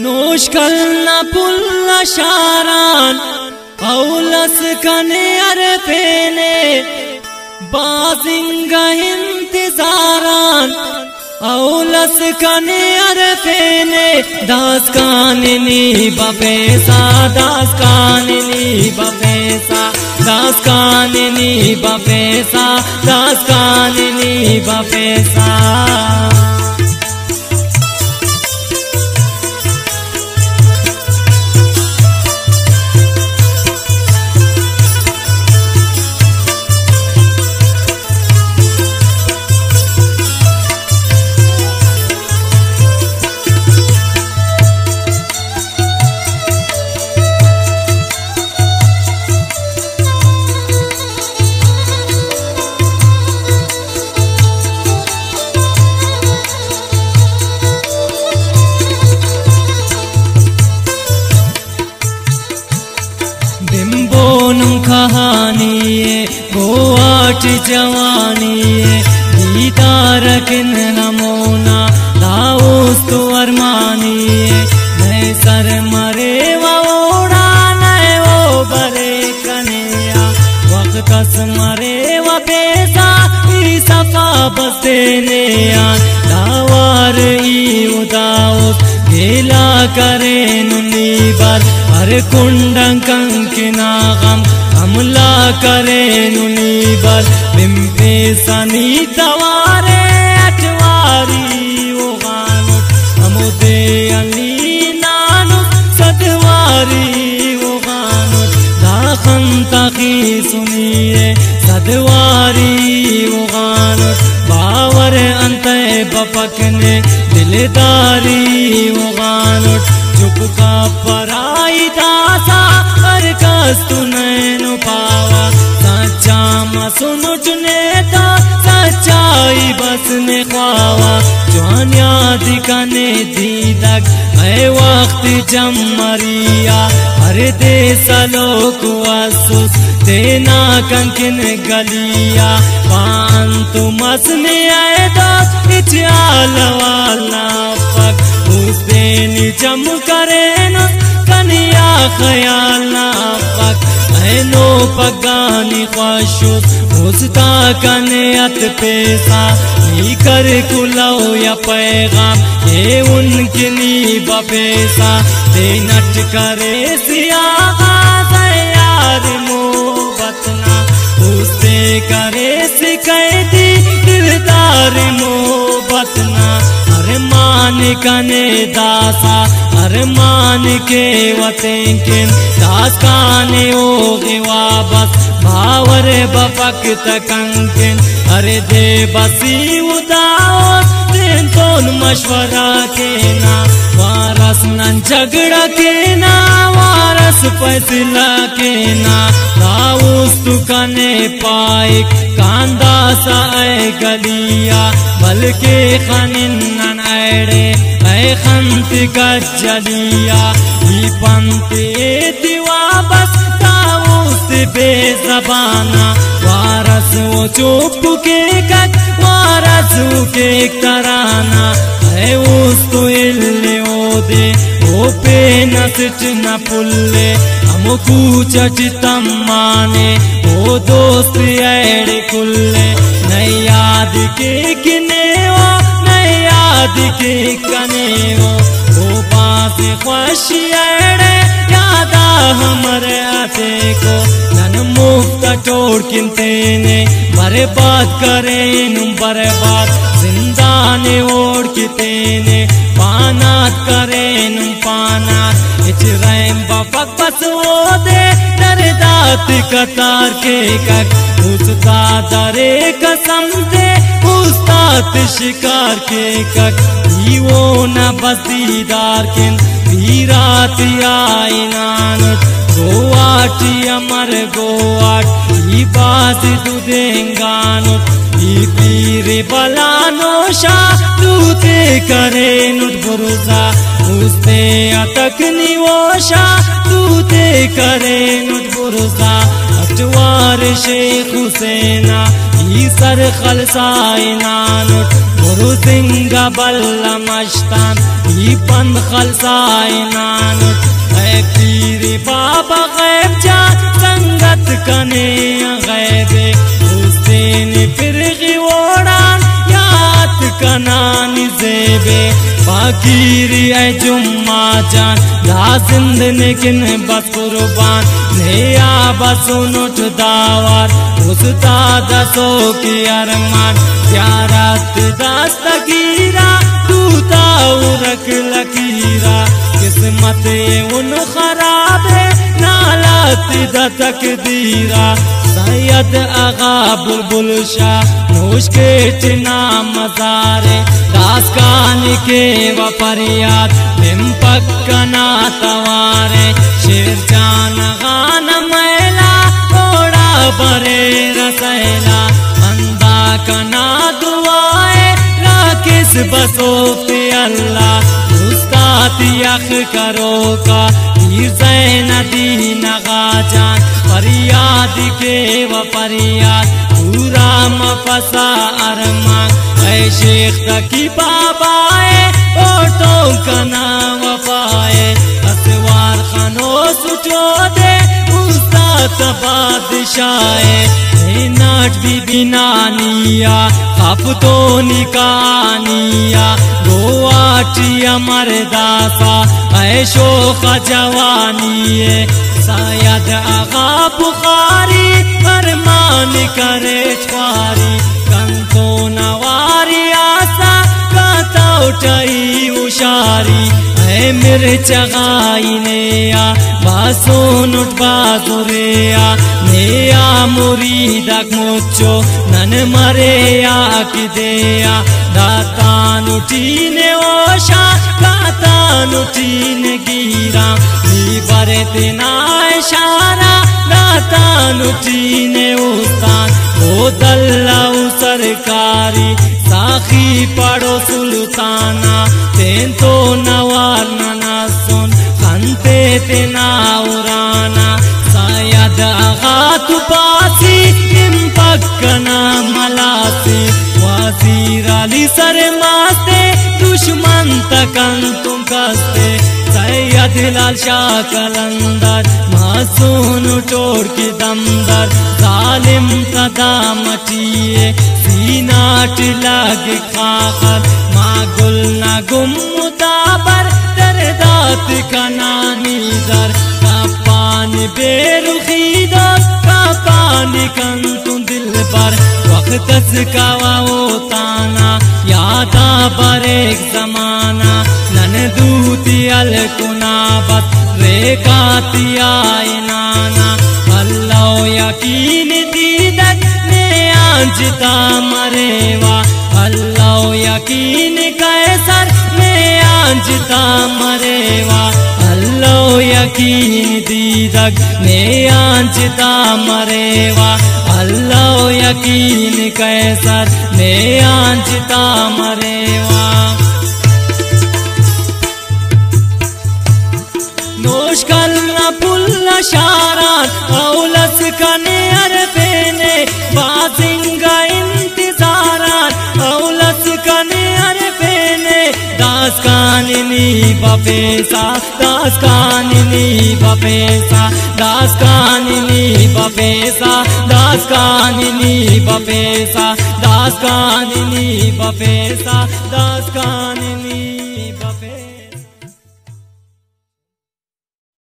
नोश कलना पुल्ला शारान औलस कने अरफेने बाजिंगा इंतजारान औलस कने अरफेने दास काननी बपेसा दास काननी बपेसा दास काननी बपेसा दास काननी बपेसा कहानी गोवाट जवानी दीदार किन नमोना दाऊस तो अरमानी मैं सर मरे वोड़ा नए वो बरे कन्या वक्त कस मरे व बेसा सफा बसे ने दावार उदाउस गेला करे नुनी बर हर कुंडं कंकिना गम हमला करे नुनी बर बिम्बे सनी तवारे अठवारी वो गानुट हमुदे अली नानु सदवारी वो गानुट दाखन तकी सुनिए सदवारी वो गानुट बावर अंते बपकने दिलदारी वो गानुट चुप का पराई दासा हर कस्तु नैनु पावा सच्चा मसुनुट नेता सच्चाई बस ने ख्वावा जवानिया दिखाने दीदक है वक्त जमरिया हर देसा लोग वासुस देना कंकिन गलिया पान तु मस में आए दोस्त इचाल वाला पक उस दिन जम करे न कनिया ख्याल ना पक नो पगानी ख्वाशुस उसता कने अत पेसा नी कर कुलाओ या पैगाम ये उनकी नी बपेसा दे नट करे सियागा यार मोहब्बतना उससे करे सिकैदी दिलदार मोहब्बतना मान कने दासा मान के वतेंकिन दास काने ओगे वाबस भावर बपक तकंकिन अरे दे बसी उदास दिन तोन मशवरा के ना वारस नन झगड़ा के ना वारस फैसला के ना दाऊस तु कने पाइक कांदा सा गलिया बल्कि खनिन नन ऐडे ऐ खंत गजलिया ही पंते दिवा बस दाऊस बेज़बाना वारस वो चुप के कट वारस के तराना है उस तो इल्ले ओ दे ओ पे नसट न पुल्ले हम कूचट तम्माने ओ दोस्त ऐडे कुल्ले नई याद के किने वो नई याद के कने वो पास खुशी ऐडे यादा हमरे आते को नन मुफ्त टोड़ किनते ने बर्बाद करे नुम बर्बाद जिंदाने ओढ़ किते ने पानात करे नुम पानात इचराइम बपक बस वो दे दरदात कतार के कक उसता दरे कसम दे उस्ताद शिकार के कक वो न बसीदार किन पीरात आई नानत गोवाटी अमर गोवाट ई बाज दुदेंगानुट ई पीरे बलानोशा तूते करे नुट भरोसा उसते अतक निवोशा तूते करे नुट भरोसा पष्टवार शेख हुसैना ई सर खलसाइनानुट गुरु सिंह बल्ला मस्तान ई पंद खलसाइनानुट ऐ पीर बाबा गैब जा संगत कने गैबे हुसैन फिर गिवोड़ान याद कनान जेबे फाकीरी ऐ जुम्मा जान दा जिंदने किन बस कुर्बान नया बसुन उठ दावर उस्ताद सो की अरमान प्यारत दस्तगीरा तूता उरक लकीरा किस्मत उन खराब है नालत द तकदीरा सैयद आगा बुलबुल शाह नोश के टिना मजारे दासकान के वफरियात निम पक्कना तवारे शेर जान गान मैला ओड़ा बरे रसैला बंदा कना दुआए राकिस बसोते अल्लाह उस्ताद यख करो का पीर ज़ैनुद्दीन गाजान फरियाद के वफरियात पूरा मफसा अरमान ऐ शेख तकी बाबाए ओटो कना वफाए असवार खानो सुचो दे उस्ताद बादशाहे नाट भी नानिया कापतो निकानिया गोवाटिया मरदासा ऐशो खजवानिए सैयद आगा बुखारी फरमान करे छवारी कंतो नवारी आसा काता उठाई उशारी ऐ मिर्च गाइने आ बासोन उठ बाजुरेया नेया मुरीदक मुच्चो नन मरेया किदेया दातान उठीने ओशा दातान उठीने गिरा नी बरे तेना इशारा दातान उठीने उस्तान ओ दल्ला सरकारी साखी पड़ो सुल्ताना तेन तो नवार नना सुन खंते तेना उराना सैयद आगा तु पासी निम पक्कना मलासी वजीर अली सर मास्ते दुश्मन तकन तुम कस्ते सैयद लाल शाह कलंदर मासून टोड़ की दमदर जालिम सदा मटिए सीनाट लागे खाकर माँ गुल ना गुम मुदाबर दरदात का नानी दर का पानी बेरुखी दर का पानी कन तू दिल पर वक्त का वो ताना यादा पर एक जमाना नन दूती अल कुनाबत रेखाती आए नाना अल्लाह यकीन दीदक ने आंजता मरेवा अल्लाह यकीन कैसर में आंजता मरेवा अल्लाह यकीन दीदक ने आंजता मरेवा अल्लाह यकीन कैसर में आंजता मरेवा नोश कलना पुल्ला शारान औलस कने अरफेने बाजिंगा इंतजारान औलस कने अरफेने दास कानिनी बपेसा दास कानिनी बपेसा दास कानिनी बपेसा दास कानिनी बपेसा दास कानिनी बपेसा दास कानिनी